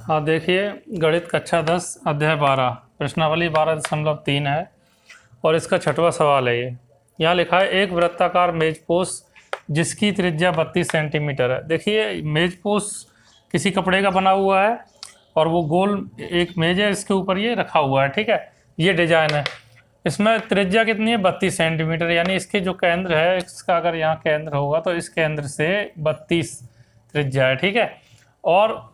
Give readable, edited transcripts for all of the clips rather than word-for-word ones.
हाँ देखिए, गणित कक्षा 10 अध्याय 12 प्रश्नावली 12.3 है और इसका छठवां सवाल है ये। यहाँ लिखा है एक वृत्ताकार मेजपोश जिसकी त्रिज्या 32 सेंटीमीटर है। देखिए मेजपोश किसी कपड़े का बना हुआ है और वो गोल एक मेज है, इसके ऊपर ये रखा हुआ है। ठीक है, ये डिजाइन है। इसमें त्रिज्या कितनी है? 32 सेंटीमीटर। यानी इसके जो केंद्र है, इसका अगर यहाँ केंद्र होगा तो इस केंद्र से 32 त्रिज्या है। ठीक है, और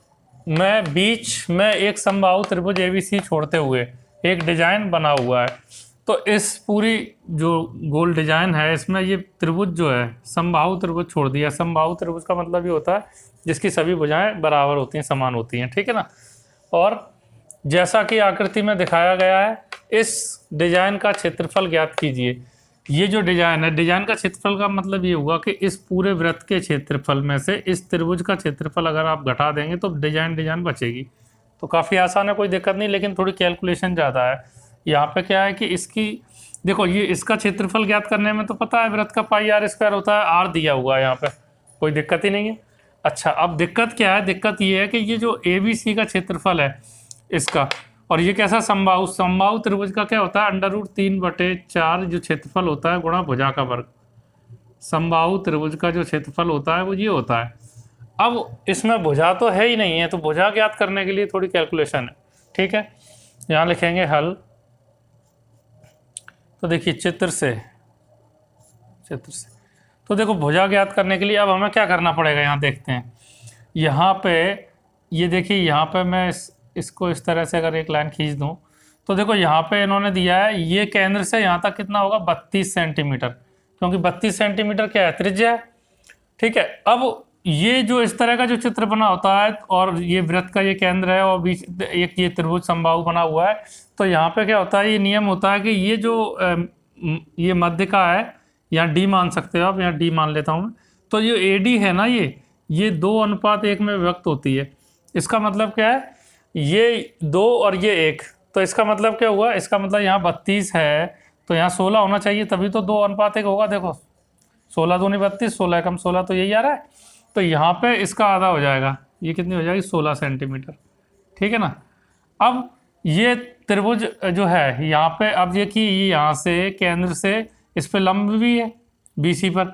मैं बीच में एक समबाहु त्रिभुज एबीसी छोड़ते हुए एक डिजाइन बना हुआ है। तो इस पूरी जो गोल डिजाइन है इसमें ये त्रिभुज जो है समबाहु त्रिभुज छोड़ दिया। समबाहु त्रिभुज का मतलब ये होता है जिसकी सभी भुजाएं बराबर होती हैं, समान होती हैं। ठीक है ना। और जैसा कि आकृति में दिखाया गया है, इस डिजाइन का क्षेत्रफल ज्ञात कीजिए। ये जो डिजाइन है, डिजाइन का क्षेत्रफल का मतलब ये हुआ कि इस पूरे वृत्त के क्षेत्रफल में से इस त्रिभुज का क्षेत्रफल अगर आप घटा देंगे तो डिजाइन बचेगी। तो काफ़ी आसान है, कोई दिक्कत नहीं, लेकिन थोड़ी कैलकुलेशन ज़्यादा है। यहाँ पे क्या है कि इसकी देखो, ये इसका क्षेत्रफल ज्ञात करने में तो पता है वृत्त का पाई आर स्क्वायर होता है, आर दिया हुआ है यहाँ पे, कोई दिक्कत ही नहीं है। अच्छा, अब दिक्कत क्या है? दिक्कत ये है कि ये जो ए बी सी का क्षेत्रफल है इसका, और ये कैसा समबाहु त्रिभुज का क्या होता है? √3/4 जो क्षेत्रफल होता है गुणा भुजा का वर्ग। समबाहु त्रिभुज का जो क्षेत्रफल होता है वो ये होता है। अब इसमें भुजा तो है ही नहीं है, तो भुजा ज्ञात करने के लिए थोड़ी कैलकुलेशन है। ठीक है, यहाँ लिखेंगे हल। तो देखिए चित्र से तो देखो भुजा ज्ञात करने के लिए अब हमें क्या करना पड़ेगा, यहाँ देखते हैं। यहाँ पे ये देखिए, यहाँ पे मैं इसको इस तरह से अगर एक लाइन खींच दूं तो देखो यहाँ पे इन्होंने दिया है ये केंद्र से यहाँ तक कितना होगा? 32 सेंटीमीटर, क्योंकि 32 सेंटीमीटर क्या है? त्रिज्या है। ठीक है, अब ये जो इस तरह का जो चित्र बना होता है और ये वृत्त का ये केंद्र है और बीच एक ये त्रिभुज समबाहु बना हुआ है, तो यहाँ पे क्या होता है? ये नियम होता है कि ये जो ये मध्य का है, यहाँ डी मान सकते हो आप, यहाँ डी मान लेता हूँ मैं। तो ये ए डी है ना, ये 2:1 में व्यक्त होती है। इसका मतलब क्या है? ये 2 और ये 1, तो इसका मतलब क्या हुआ? इसका मतलब यहाँ 32 है तो यहाँ 16 होना चाहिए, तभी तो 2:1 होगा। देखो 16 दूनी 32, 16 कम 16, तो यही आ रहा है। तो यहाँ पे इसका आधा हो जाएगा, ये कितनी हो जाएगी? 16 सेंटीमीटर। ठीक है ना। अब ये त्रिभुज जो है यहाँ पे, अब ये कि यहाँ से केंद्र से इस पे लंब भी है BC पर,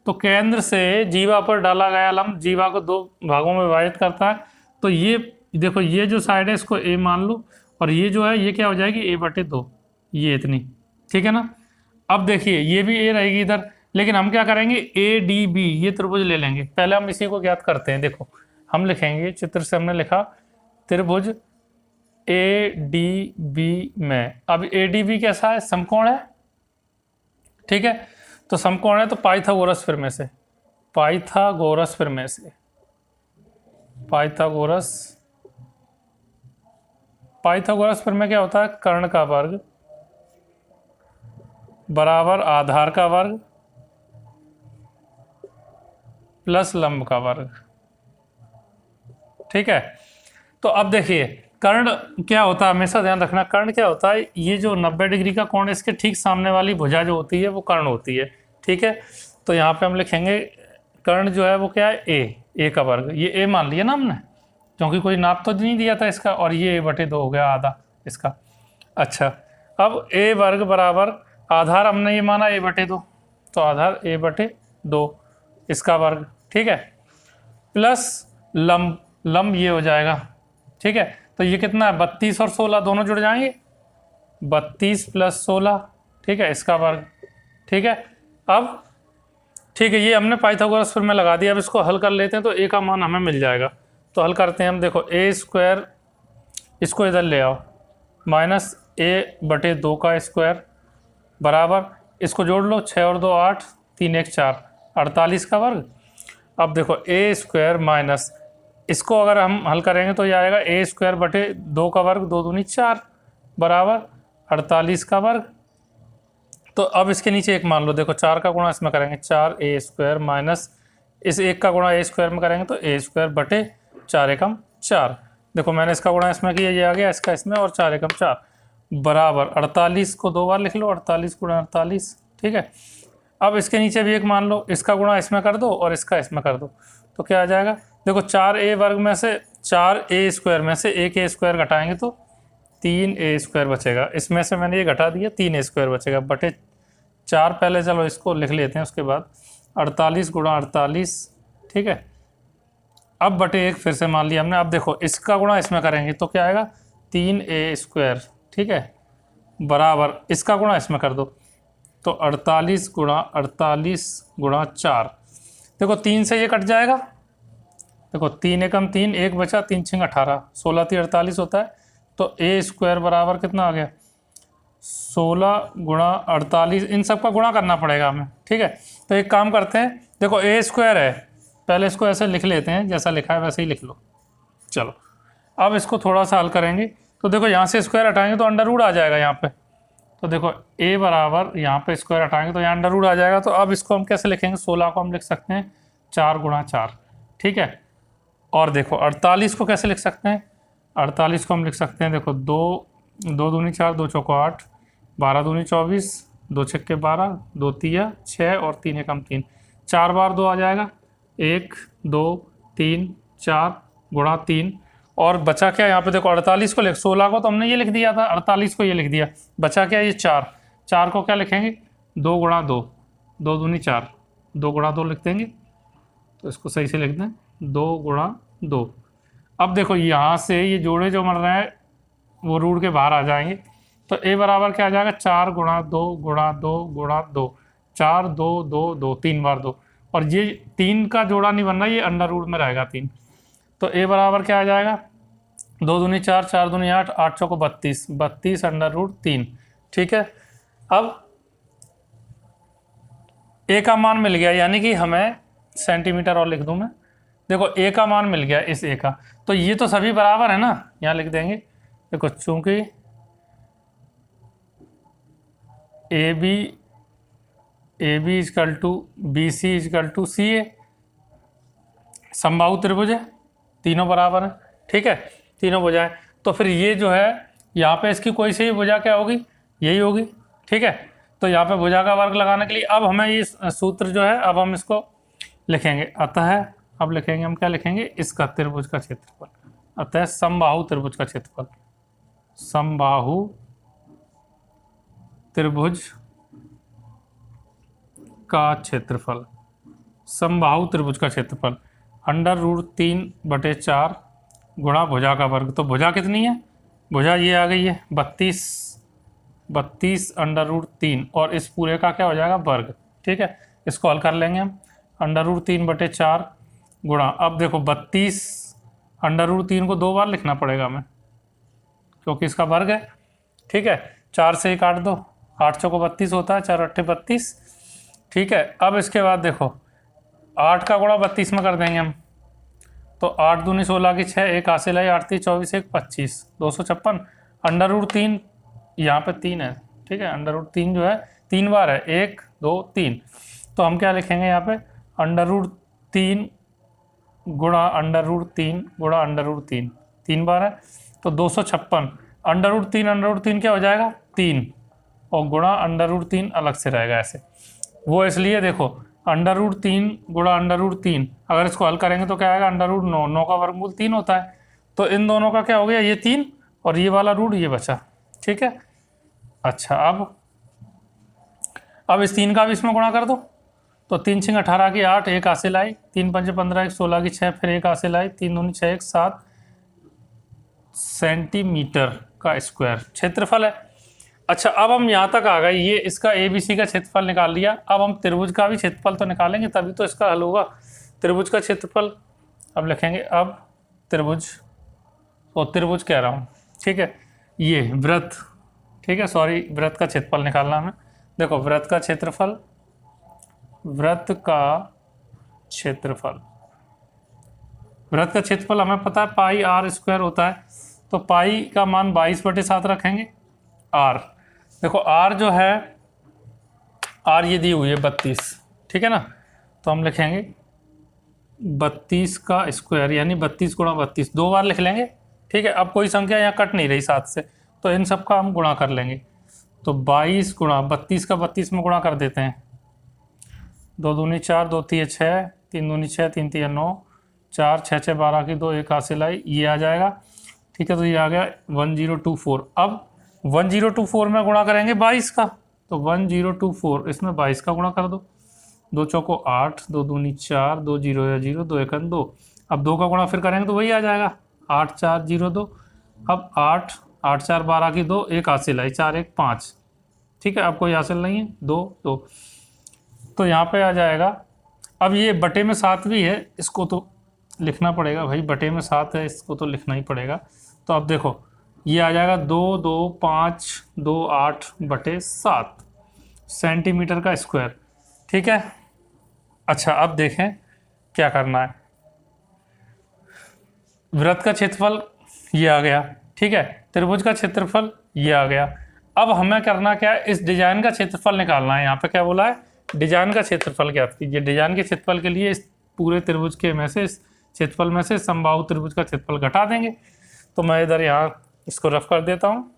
तो केंद्र से जीवा पर डाला गया लंब जीवा को 2 भागों में विभाजित करता है। तो ये देखो, ये जो साइड है इसको A मान लो, और ये जो है ये क्या हो जाएगी? A/2, ये इतनी। ठीक है ना। अब देखिए ये भी A रहेगी इधर, लेकिन हम क्या करेंगे? ADB ये त्रिभुज ले लेंगे। पहले हम इसी को ज्ञात करते हैं। देखो हम लिखेंगे, चित्र से हमने लिखा त्रिभुज ADB में। अब ADB कैसा है? समकोण है। ठीक है, तो समकोण है तो पाइथागोरस फिर में क्या होता है? कर्ण का वर्ग बराबर आधार का वर्ग प्लस लंब का वर्ग। ठीक है, तो अब देखिए कर्ण क्या होता है, हमेशा ध्यान रखना। कर्ण क्या होता है? ये जो 90 डिग्री का कोण, इसके ठीक सामने वाली भुजा जो होती है वो कर्ण होती है। ठीक है, तो यहाँ पे हम लिखेंगे कर्ण जो है वो क्या है? A का वर्ग। ये A मान लिया ना हमने, क्योंकि कोई नाप तो नहीं दिया था इसका, और ये A/2 हो गया, आधा इसका। अच्छा, अब A वर्ग बराबर आधार हमने ये माना A/2, तो आधार A/2 इसका वर्ग। ठीक है, प्लस लंब ये हो जाएगा। ठीक है, तो ये कितना है? 32 और 16 दोनों जुड़ जाएंगे, 32 + 16। ठीक है, इसका वर्ग। ठीक है, अब ठीक है, ये हमने पाइथागोरस फिर में लगा दिया। अब इसको हल कर लेते हैं तो A का मान हमें मिल जाएगा। तो हल करते हैं हम। देखो A², इसको इधर ले आओ, -A/2 का स्क्वायर बराबर, इसको जोड़ लो, 6 और 2 8, 3 1 4, 48 का वर्ग। अब देखो A² माइनस, इसको अगर हम हल करेंगे तो ये आएगा A²/2 का वर्ग, 2 दूनी 4 बराबर 48 का वर्ग। तो अब इसके नीचे 1 मान लो। देखो 4 का गुणा इसमें करेंगे 4A² माइनस इस 1 का गुणा A² में करेंगे तो A²/4 एकम 4। देखो मैंने इसका गुणा इसमें किया, ये आ गया, इसका इसमें, और 4 एकम 4 बराबर 48 को 2 बार लिख लो, 48 × 48। ठीक है, अब इसके नीचे भी 1 मान लो, इसका गुणा इसमें कर दो और इसका इसमें कर दो, तो क्या आ जाएगा? देखो 4A² में से 4a² में से 1a² घटाएंगे तो 3a² बचेगा। इसमें से मैंने ये घटा दिया, 3a² बचेगा बटे 4। पहले चलो इसको लिख लेते हैं, उसके बाद 48 गुणा 48, ठीक है। अब बटे 1 फिर से मान लिया हमने। अब देखो इसका गुणा इसमें करेंगे तो क्या आएगा, 3a², ठीक है, बराबर इसका गुणा इसमें कर दो तो 48 गुणा 4। देखो 3 से ये कट जाएगा, देखो 3 एकम 3, 1 बचा, 3 6 18, 16 3 48 होता है। तो a² बराबर कितना आ गया, 16 गुणा 48। इन सब का गुणा करना पड़ेगा हमें, ठीक है। तो एक काम करते हैं, देखो a² है, पहले इसको ऐसे लिख लेते हैं, जैसा लिखा है वैसे ही लिख लो। चलो अब इसको थोड़ा सा हल करेंगे तो देखो यहाँ से स्क्वायर हटाएंगे तो अंडर रूट आ जाएगा यहाँ पे। तो देखो a बराबर यहाँ पे स्क्वायर हटाएंगे तो यहाँ अंडर रूट आ जाएगा। तो अब इसको हम कैसे लिखेंगे, 16 को हम लिख सकते हैं 4 गुणा 4, ठीक है। और देखो 48 को कैसे लिख सकते हैं, 48 को हम लिख सकते हैं, देखो 2 दूनी 4, 2 चौको 8, 12 दूनी 24, 2 छक्के 12, 2 तिया 6 और 3 एकम 3, 4 बार 2 आ जाएगा, 1 2 3 4 गुणा 3। और बचा क्या यहाँ पे, देखो 48 को लिख, 16 को तो हमने ये लिख दिया था, 48 को ये लिख दिया, बचा क्या ये 4। 4 को क्या लिखेंगे, 2 गुणा 2, 2 दूनी 4, 2 गुणा 2 लिख देंगे। तो इसको सही से लिख दें, 2 गुणा 2। अब देखो यहाँ से ये जोड़े जो मर रहे हैं वो रूट के बाहर आ जाएंगे। तो a बराबर क्या आ जाएगा, 4 गुणा 2 गुणा 2 गुणा 2, 4 2 2 2, 3 बार 2। और ये 3 का जोड़ा नहीं बन रहा, ये अंडर रूट में रहेगा 3। तो a बराबर क्या आ जाएगा, 2 दूनी 4, 4 दूनी 8, 8 चौको 32, 32 अंडर रूट 3, ठीक है। अब a का मान मिल गया, यानी कि हमें सेंटीमीटर और लिख दूं मैं। देखो a का मान मिल गया इस a का, तो ये तो सभी बराबर है ना, यहाँ लिख देंगे। देखो चूंकि AB is equal to BC is equal to CA, समबाहु त्रिभुज है, तीनों बराबर है, ठीक है, तीनों भुजाएं। तो फिर ये जो है यहाँ पे इसकी कोई सी भी भुजा क्या होगी, यही होगी, ठीक है। तो यहाँ पे भुजा का वर्ग लगाने के लिए अब हमें ये सूत्र जो है, अब हम इसको लिखेंगे। अतः अब लिखेंगे हम, क्या लिखेंगे, इसका त्रिभुज का क्षेत्रफल। अतः समबाहु त्रिभुज का क्षेत्रफल, समबाहु त्रिभुज का क्षेत्रफल, समबाहु त्रिभुज का क्षेत्रफल अंडर रूट 3/4 गुणा भुजा का वर्ग। तो भुजा कितनी है, भुजा ये आ गई है 32 अंडर रूट 3, और इस पूरे का क्या हो जाएगा, वर्ग, ठीक है। इसको हल कर लेंगे हम, अंडर रूट 3/4 गुणा, अब देखो 32 अंडर रूट 3 को 2 बार लिखना पड़ेगा हमें क्योंकि इसका वर्ग है, ठीक है। 4 से ही काट दो, 8 चौको 32 होता है, 4 8 32, ठीक है। अब इसके बाद देखो 8 का गुणा 32 में कर देंगे हम, तो 8 दूनी 16 की 6, 1 हासिल है, 8 3 24 1 25, 256 अंडर रूट 3, यहाँ पे 3 है, ठीक है। अंडर रूट 3 जो है 3 बार है, 1 2 3, तो हम क्या लिखेंगे यहाँ पे, अंडर रूट 3 गुणा अंडर रूट 3 गुणा अंडर रूट 3, 3 बार है, तो 256 अंडर रूट 3 क्या हो जाएगा 3, और गुणा अंडर रूट 3 अलग से रहेगा ऐसे, वो इसलिए देखो अंडर रूट 3 गुणा अंडर रूट 3, अगर इसको हल करेंगे तो क्या आएगा, अंडर रूट 9, 9 का वर्गमूल 3 होता है। तो इन दोनों का क्या हो गया, ये 3 और ये वाला रूट ये बचा, ठीक है। अच्छा अब इस 3 का भी इसमें गुणा कर दो, तो 3 6 18 की 8, 1 हासिल आई, 3 5 15 1 16 की 6, फिर 1 हासिल आई, 3 दूनी 6 1 7 सेंटीमीटर का स्क्वायर क्षेत्रफल है। अच्छा अब हम यहाँ तक आ गए, ये इसका ABC का क्षेत्रफल निकाल लिया। अब हम त्रिभुज का भी क्षेत्रफल तो निकालेंगे, तभी तो इसका हल होगा। त्रिभुज का क्षेत्रफल अब लिखेंगे, अब त्रिभुज, और त्रिभुज कह रहा हूँ, ठीक है, ये वृत्त, ठीक है, सॉरी, वृत्त का क्षेत्रफल निकालना हमें। देखो वृत्त का क्षेत्रफल, वृत्त का क्षेत्रफल, वृत्त का क्षेत्रफल हमें पता है पाई r² होता है, तो पाई का मान 22/7 रखेंगे। r, देखो r जो है, r ये दी हुई है 32, ठीक है ना, तो हम लिखेंगे 32 का स्क्वायर, यानी 32 गुणा 32, 2 बार लिख लेंगे, ठीक है। अब कोई संख्या यहाँ कट नहीं रही 7 से, तो इन सब का हम गुणा कर लेंगे। तो 22 गुणा 32 का 32 में गुणा कर देते हैं, 2 दूनी 4, 2 तिया 6, 3 दूनी 6, 3 तिया 9, 4 6 6 12 की 2, एक हासिल आई, ये आ जाएगा। ठीक है, तो ये आ गया 1024। अब 1024 में गुणा करेंगे 22 का, तो 1024 इसमें 22 का गुणा कर दो, 2 चौको 8, 2 दूनी 4, 2 जीरो या 0, 2 एकन 2। अब 2 का गुणा फिर करेंगे तो वही आ जाएगा 8 4 0 2। अब 8 8 4 12 की 2, एक हासिल आई, 4 1 5। ठीक है, अब कोई हासिल नहीं है, 2 2, तो यहाँ पे आ जाएगा। अब ये बटे में 7 भी है, इसको तो लिखना पड़ेगा भाई, बटे में 7 है, इसको तो लिखना ही पड़ेगा। तो अब देखो ये आ जाएगा 2 2 5 2 8 बटे 7 सेंटीमीटर का स्क्वायर। ठीक है, अच्छा अब देखें क्या करना है। वृत्त का क्षेत्रफल ये आ गया, ठीक है, त्रिभुज का क्षेत्रफल ये आ गया। अब हमें करना क्या है, इस डिजाइन का क्षेत्रफल निकालना है। यहाँ पे क्या बोला है, डिजाइन का क्षेत्रफल ज्ञात कीजिए। डिजाइन के क्षेत्रफल के लिए इस पूरे त्रिभुज के में से, इस क्षेत्रफल में से समबाहु त्रिभुज का क्षेत्रफल घटा देंगे। तो मैं इधर यहाँ इसको रफ कर देता हूँ।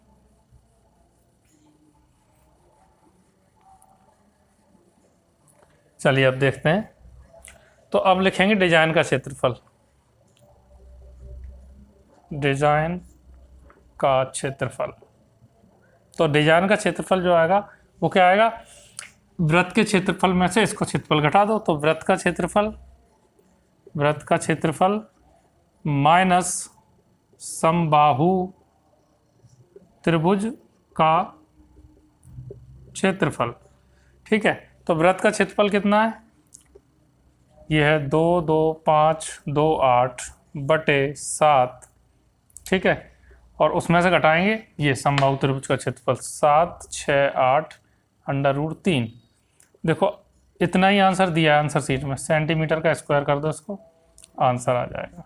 चलिए अब देखते हैं। तो अब लिखेंगे डिजाइन का क्षेत्रफल, डिजाइन का क्षेत्रफल। तो डिजाइन का क्षेत्रफल जो आएगा वो क्या आएगा, वृत्त के क्षेत्रफल में से इसको क्षेत्रफल घटा दो, तो वृत्त का क्षेत्रफल माइनस समबाहु त्रिभुज का क्षेत्रफल। ठीक है, तो वृत्त का क्षेत्रफल कितना है, यह है 2 2 5 2 8 बटे 7। ठीक है, और उसमें से घटाएंगे ये समबाहु त्रिभुज का क्षेत्रफल 7 6 8 √3। देखो इतना ही आंसर दिया है आंसर शीट में, सेंटीमीटर का स्क्वायर कर दो इसको, आंसर आ जाएगा।